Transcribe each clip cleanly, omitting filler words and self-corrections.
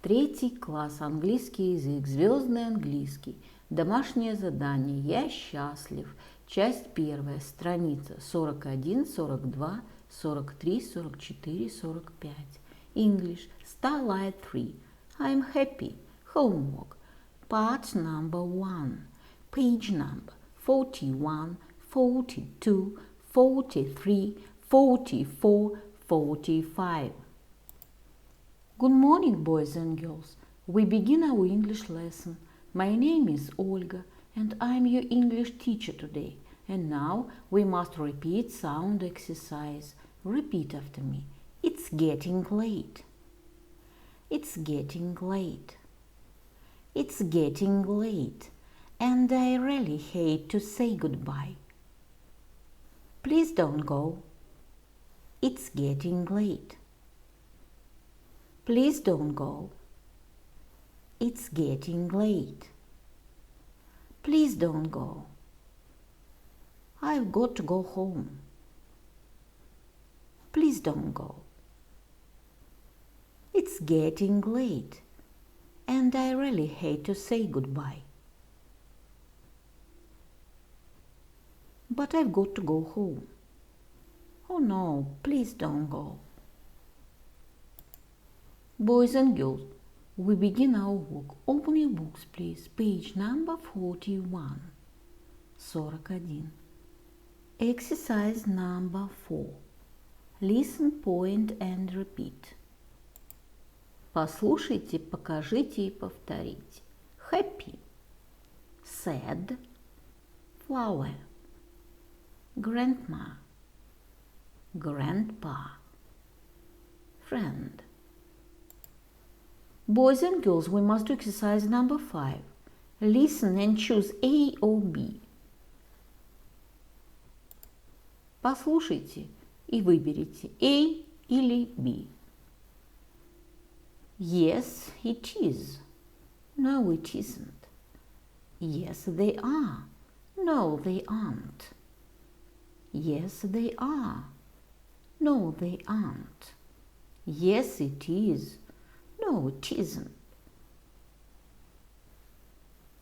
Третий класс, английский язык, Звездный Английский, домашнее задание, я счастлив, часть первая, страница 41, 42, 43, 44, 45. English, Starlight 3, I'm happy, homework, part number 1, page number 41, 42, 43, 44, 45. Good morning, boys and girls. We begin our English lesson. My name is Olga, and I'm your English teacher today. And now we must repeat sound exercise. Repeat after me. It's getting late. It's getting late. It's getting late, and I really hate to say goodbye. Please don't go. It's getting late. Please don't go. It's getting late. Please don't go. I've got to go home. Please don't go. It's getting late, and I really hate to say goodbye. But I've got to go home. Oh no, please don't go. Boys and girls, we begin our work. Open your books, please. Page number 41. 41. Exercise number 4. Listen, point and repeat. Послушайте, покажите и повторите. Happy, sad, flower, grandma, grandpa, friend. Boys and girls, we must do exercise number 5. Listen and choose A or B. Послушайте и выберите A или B. Yes, it is. No, it isn't. Yes, they are. No, they aren't. Yes, they are. No, they aren't. Yes, it is. No, it isn't.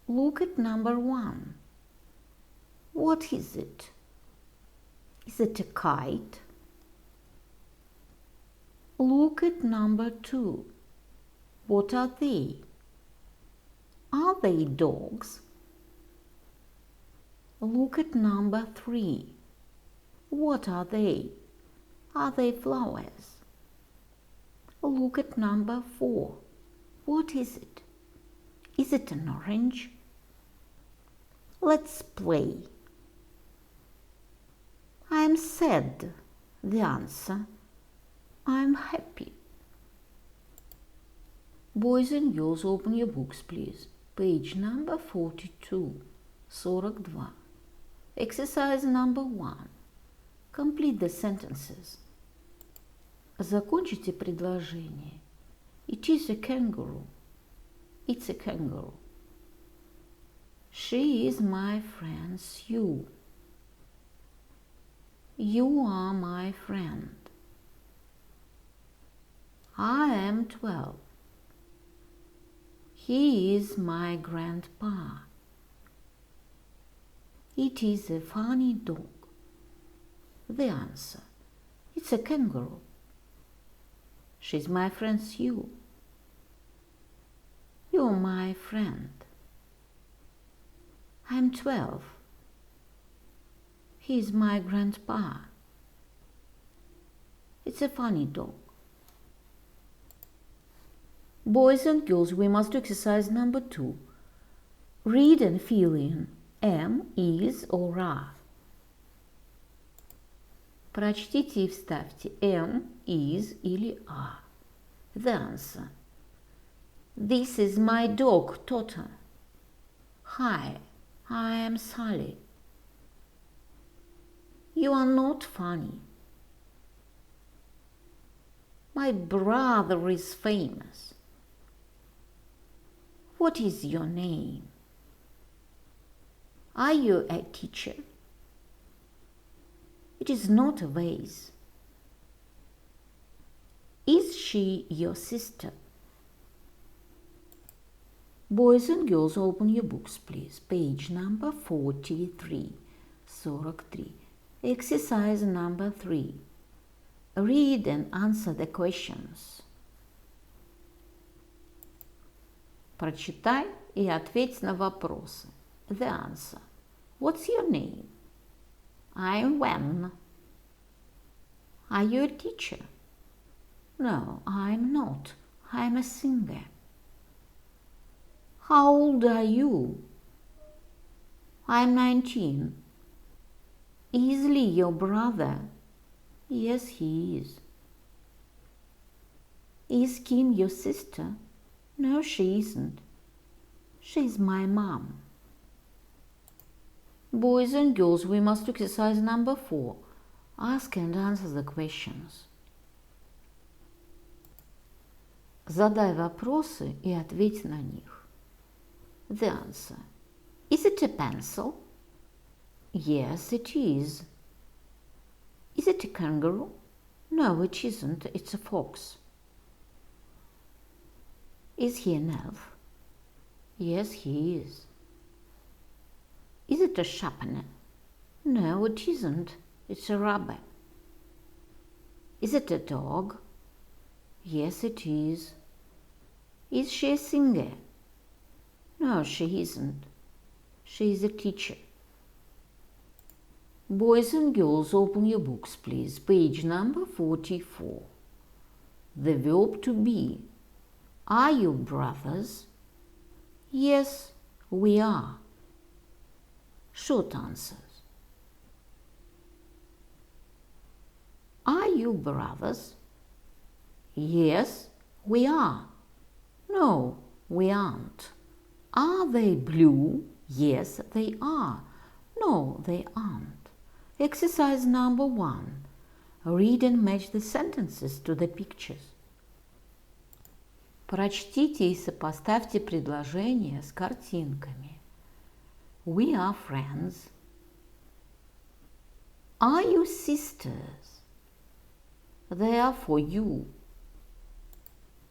Look at number 1. What is it? Is it a kite? Look at number 2. What are they? Are they dogs? Look at number 3. What are they? Are they flowers? Look at number 4. What is it? Is it an orange? Let's play. I'm sad. The answer. I'm happy. Boys and girls, open your books, please. Page number 42. 42. Exercise number 1. Complete the sentences. Закончите предложение. It is a kangaroo. It's a kangaroo. She is my friend Sue. You are my friend. I am 12. He is my grandpa. It is a funny dog. The answer. It's a kangaroo. She's my friend Sue. You're my friend. I'm 12. He's my grandpa. It's a funny dog. Boys and girls, we must do exercise number 2. Read and fill in am, is or are. Прочтите и вставьте am, is или are. The answer. This is my dog, Toto. Hi, I am Sally. You are not funny. My brother is famous. What is your name? Are you a teacher? It is not a vase. Is she your sister? Boys and girls, open your books, please. Page number 43. 43. Exercise number 3. Read and answer the questions. Прочитай и ответь на вопросы. The answer. What's your name? I'm Wen. Are you a teacher? No, I'm not. I'm a singer. How old are you? I'm 19. Is Lee your brother? Yes, he is. Is Kim your sister? No, she isn't. She's my mom. Boys and girls, we must do exercise number 4. Ask and answer the questions. Задай вопросы и ответь на них. The answer. Is it a pencil? Yes, it is. Is it a kangaroo? No, it isn't. It's a fox. Is he an elf? Yes, he is. Is it a sharpener? No, it isn't. It's a rubber. Is it a dog? Yes, it is. Is she a singer? No, she isn't. She is a teacher. Boys and girls, open your books, please. Page number 44. The verb to be. Are you brothers? Yes, we are. Short answers. Are you brothers? Yes, we are. No, we aren't. Are they blue? Yes, they are. No, they aren't. Exercise number 1. Read and match the sentences to the pictures. Прочтите и сопоставьте предложения с картинками. We are friends. Are you sisters? They are for you.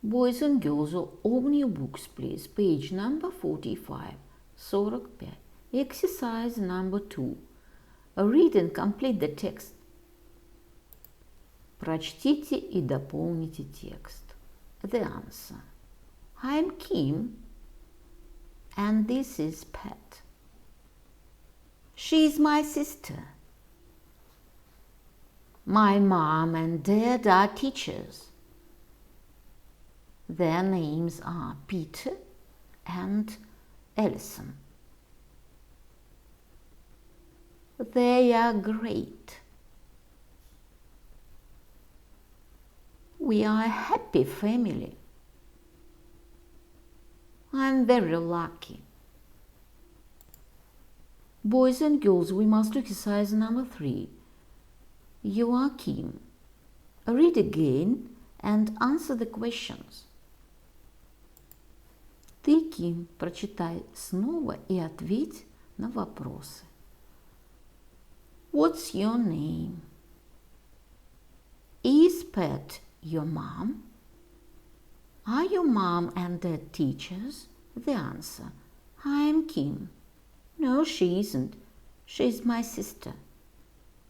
Boys and girls, open your books, please. Page number 45. 45. Exercise number 2. Read and complete the text. Прочтите и дополните текст. The answer. I'm Kim, and this is Pat. She's my sister. My mom and dad are teachers. Their names are Peter and Ellison. They are great. We are a happy family. I'm very lucky. Boys and girls, we must do exercise number 3. You are Kim. Read again and answer the questions. Ты, Ким, прочитай снова и ответь на вопросы. What's your name? Is Pat your mom? Are your mom and dad teachers? The answer. I'm Kim. No, she isn't. She's my sister.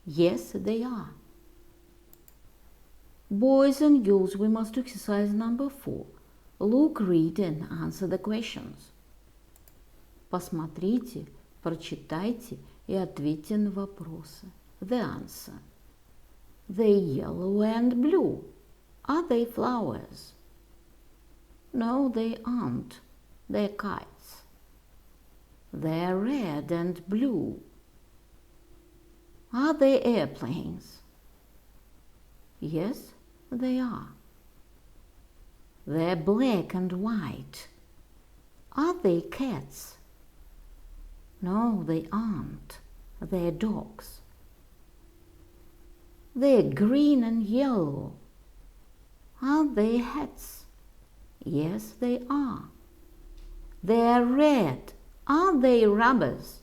Yes, they are. Boys and girls, we must do exercise number 4. Look, read and answer the questions. Посмотрите, прочитайте и ответьте на вопросы. The answer. They're yellow and blue. Are they flowers? No, they aren't. They're kites. They're red and blue. Are they airplanes? Yes, they are. They're black and white. Are they cats? No, they aren't. They're dogs. They're green and yellow. Are they hats? Yes, they are. They're red. Are they rubbers?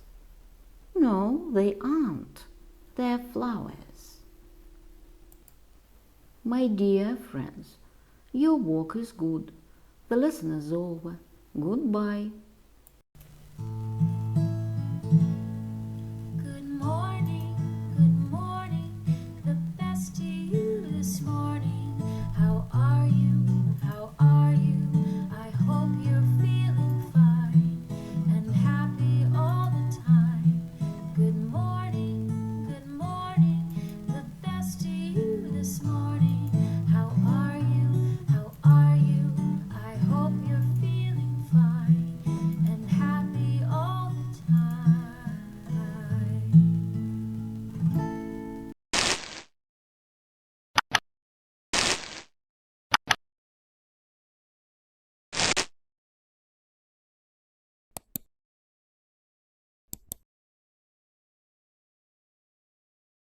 No, they aren't. They're flowers. My dear friends, your work is good. The lesson is over. Goodbye.